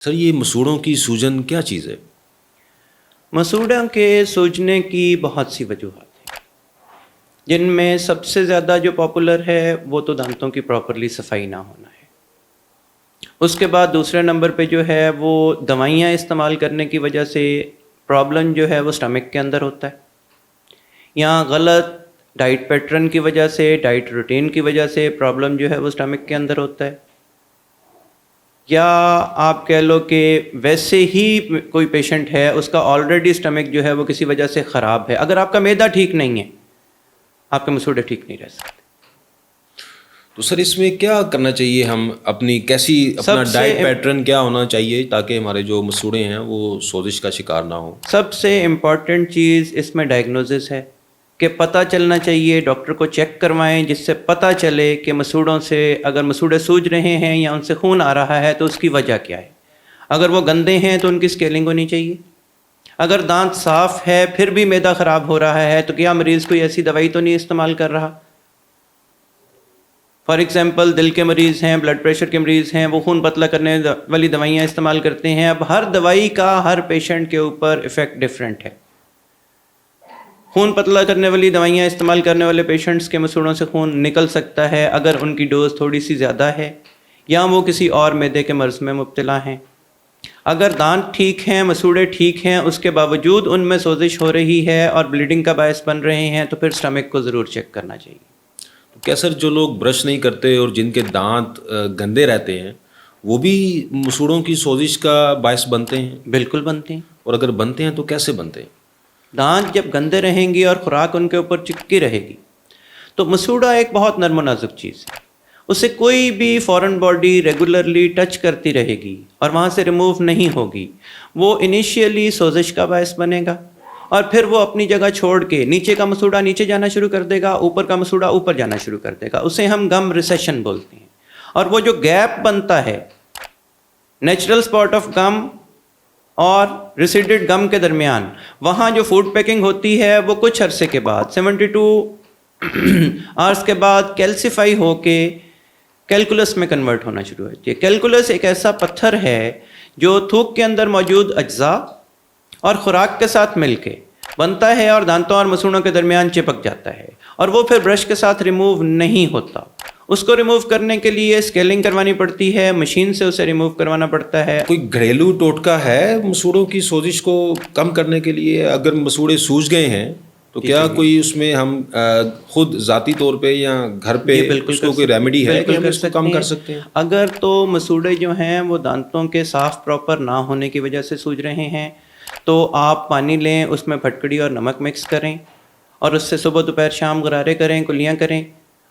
سر یہ مسوڑوں کی سوجن کیا چیز ہے؟ مسوڑوں کے سوجنے کی بہت سی وجوہات ہیں، جن میں سب سے زیادہ جو پاپولر ہے وہ تو دانتوں کی پراپرلی صفائی نہ ہونا ہے۔ اس کے بعد دوسرے نمبر پہ جو ہے وہ دوائیاں استعمال کرنے کی وجہ سے پرابلم جو ہے وہ سٹمک کے اندر ہوتا ہے، یا غلط ڈائٹ پیٹرن کی وجہ سے، ڈائٹ روٹین کی وجہ سے پرابلم جو ہے وہ سٹمک کے اندر ہوتا ہے، یا آپ کہہ لو کہ ویسے ہی کوئی پیشنٹ ہے اس کا آلریڈی سٹمک جو ہے وہ کسی وجہ سے خراب ہے۔ اگر آپ کا معدہ ٹھیک نہیں ہے، آپ کے مسوڑے ٹھیک نہیں رہ سکتے۔ تو سر اس میں کیا کرنا چاہیے؟ ہم اپنی اپنا ڈائٹ پیٹرن کیا ہونا چاہیے تاکہ ہمارے جو مسوڑے ہیں وہ سوزش کا شکار نہ ہو؟ سب سے امپورٹنٹ چیز اس میں ڈائگنوزس ہے کہ پتہ چلنا چاہیے، ڈاکٹر کو چیک کروائیں جس سے پتہ چلے کہ مسوڑوں سے اگر مسوڑے سوج رہے ہیں یا ان سے خون آ رہا ہے تو اس کی وجہ کیا ہے۔ اگر وہ گندے ہیں تو ان کی اسکیلنگ ہونی چاہیے۔ اگر دانت صاف ہے پھر بھی معدہ خراب ہو رہا ہے تو کیا مریض کوئی ایسی دوائی تو نہیں استعمال کر رہا؟ فار ایگزامپل دل کے مریض ہیں، بلڈ پریشر کے مریض ہیں، وہ خون پتلا کرنے والی دوائیاں استعمال کرتے ہیں۔ اب ہر دوائی کا ہر پیشنٹ کے اوپر ایفیکٹ ڈفرینٹ ہے۔ خون پتلا کرنے والی دوائیاں استعمال کرنے والے پیشنٹس کے مسوڑوں سے خون نکل سکتا ہے اگر ان کی ڈوز تھوڑی سی زیادہ ہے یا وہ کسی اور معدے کے مرض میں مبتلا ہیں۔ اگر دانت ٹھیک ہیں، مسوڑے ٹھیک ہیں، اس کے باوجود ان میں سوزش ہو رہی ہے اور بلیڈنگ کا باعث بن رہے ہیں تو پھر سٹمک کو ضرور چیک کرنا چاہیے۔ تو کیا سر جو لوگ برش نہیں کرتے اور جن کے دانت گندے رہتے ہیں وہ بھی مسوڑوں کی سوزش کا باعث بنتے ہیں؟ بالکل بنتے ہیں، اور اگر بنتے ہیں تو کیسے بنتے ہیں؟ دانت جب گندے رہیں گی اور خوراک ان کے اوپر چپکی رہے گی تو مسوڑا ایک بہت نرم و نازک چیز ہے، اسے کوئی بھی فورن باڈی ریگولرلی ٹچ کرتی رہے گی اور وہاں سے ریموو نہیں ہوگی، وہ انیشیلی سوزش کا باعث بنے گا اور پھر وہ اپنی جگہ چھوڑ کے نیچے کا مسوڑا نیچے جانا شروع کر دے گا، اوپر کا مسوڑا اوپر جانا شروع کر دے گا۔ اسے ہم گم ریسیشن بولتے ہیں۔ اور وہ جو گیپ بنتا ہے نیچرل اسپاٹ آف گم اور ریسیڈڈ گم کے درمیان، وہاں جو فوڈ پیکنگ ہوتی ہے وہ کچھ عرصے کے بعد 72 آورس کے بعد کیلسیفائی ہو کے کیلکولس میں کنورٹ ہونا شروع ہوتی ہے۔ کیلکولس ایک ایسا پتھر ہے جو تھوک کے اندر موجود اجزاء اور خوراک کے ساتھ مل کے بنتا ہے اور دانتوں اور مسوڑوں کے درمیان چپک جاتا ہے اور وہ پھر برش کے ساتھ ریموو نہیں ہوتا۔ اس کو ریموو کرنے کے لیے اسکیلنگ کروانی پڑتی ہے، مشین سے اسے ریموو کروانا پڑتا ہے۔ کوئی گھریلو ٹوٹکا ہے مسوڑوں کی سوزش کو کم کرنے کے لیے؟ اگر مسوڑے سوج گئے ہیں تو کیا کوئی اس میں ہم خود ذاتی طور پہ یا گھر پہ اس کو کوئی ریمیڈی ہے کہ ہم اس کو کم کر سکتے ہیں؟ اگر تو مسوڑے جو ہیں وہ دانتوں کے صاف پراپر نہ ہونے کی وجہ سے سوج رہے ہیں تو آپ پانی لیں، اس میں پھٹکڑی اور نمک مکس کریں اور اس سے صبح دوپہر شام غرارے کریں، کلیاں کریں،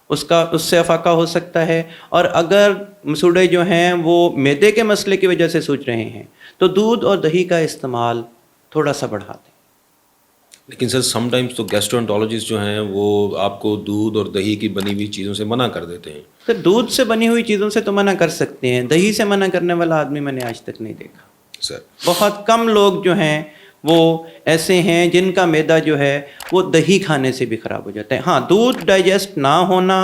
اس سے افاقہ ہو سکتا ہے۔ اور اگر مسوڑے جو ہیں وہ معدے کے مسئلے کی وجہ سے سوج رہے ہیں تو دودھ اور دہی کا استعمال تھوڑا سا بڑھا دیں۔ لیکن سر سم ٹائمز تو گیسٹرونٹولوجسٹ جو ہیں وہ آپ کو دودھ اور دہی کی بنی ہوئی چیزوں سے منع کر دیتے ہیں۔ سر دودھ سے بنی ہوئی چیزوں سے تو منع کر سکتے ہیں، دہی سے منع کرنے والا آدمی میں نے آج تک نہیں دیکھا۔ سر بہت کم لوگ جو ہیں وہ ایسے ہیں جن کا معدہ جو ہے وہ دہی کھانے سے بھی خراب ہو جاتا ہے۔ ہاں، دودھ ڈائجسٹ نہ ہونا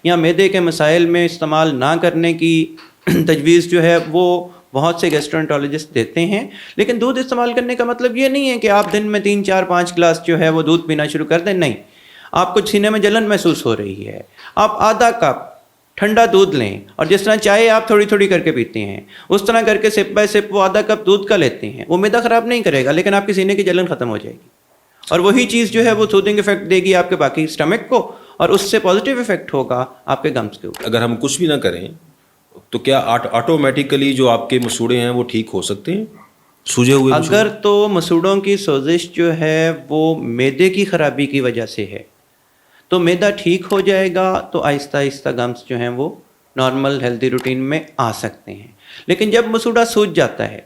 یا معدے کے مسائل میں استعمال نہ کرنے کی تجویز جو ہے وہ بہت سے گیسٹرونٹولوجسٹ دیتے ہیں، لیکن دودھ استعمال کرنے کا مطلب یہ نہیں ہے کہ آپ دن میں 3 4 5 گلاس جو ہے وہ دودھ پینا شروع کر دیں۔ نہیں، آپ کو سینے میں جلن محسوس ہو رہی ہے، آپ آدھا کپ ٹھنڈا دودھ لیں اور جس طرح چائے آپ تھوڑی تھوڑی کر کے پیتے ہیں اس طرح کر کے سپ بائی سپ وہ آدھا کپ دودھ کا لیتے ہیں۔ وہ معدہ خراب نہیں کرے گا لیکن آپ کے سینے کی جلن ختم ہو جائے گی اور وہی چیز جو ہے وہ سوتھنگ افیکٹ دے گی آپ کے باقی سٹمک کو اور اس سے پازیٹیو افیکٹ ہوگا آپ کے گمز کے اوپر۔ اگر ہم کچھ بھی نہ کریں تو کیا آٹومیٹیکلی جو آپ کے مسوڑے ہیں وہ ٹھیک ہو سکتے ہیں سوجے ہوئے؟ اگر تو مسوڑوں کی سوزش جو ہے وہ معدے کی خرابی کی وجہ سے ہے تو معدہ ٹھیک ہو جائے گا تو آہستہ آہستہ گمز جو ہیں وہ نارمل ہیلدی روٹین میں آ سکتے ہیں۔ لیکن جب مسوڑا سوج جاتا ہے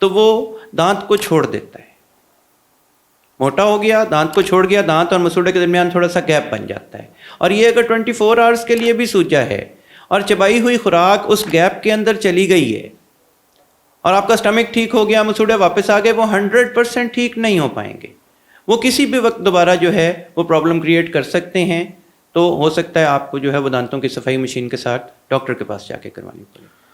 تو وہ دانت کو چھوڑ دیتا ہے، موٹا ہو گیا، دانت کو چھوڑ گیا، دانت اور مسوڑے کے درمیان تھوڑا سا گیپ بن جاتا ہے اور یہ اگر 24 آورس کے لیے بھی سوجا ہے اور چبائی ہوئی خوراک اس گیپ کے اندر چلی گئی ہے اور آپ کا سٹمک ٹھیک ہو گیا، مسوڑے واپس آ گئے، وہ 100% ٹھیک نہیں ہو پائیں گے۔ وہ کسی بھی وقت دوبارہ جو ہے وہ پرابلم کریٹ کر سکتے ہیں، تو ہو سکتا ہے آپ کو جو ہے وہ دانتوں کی صفائی مشین کے ساتھ ڈاکٹر کے پاس جا کے کروانی پڑے۔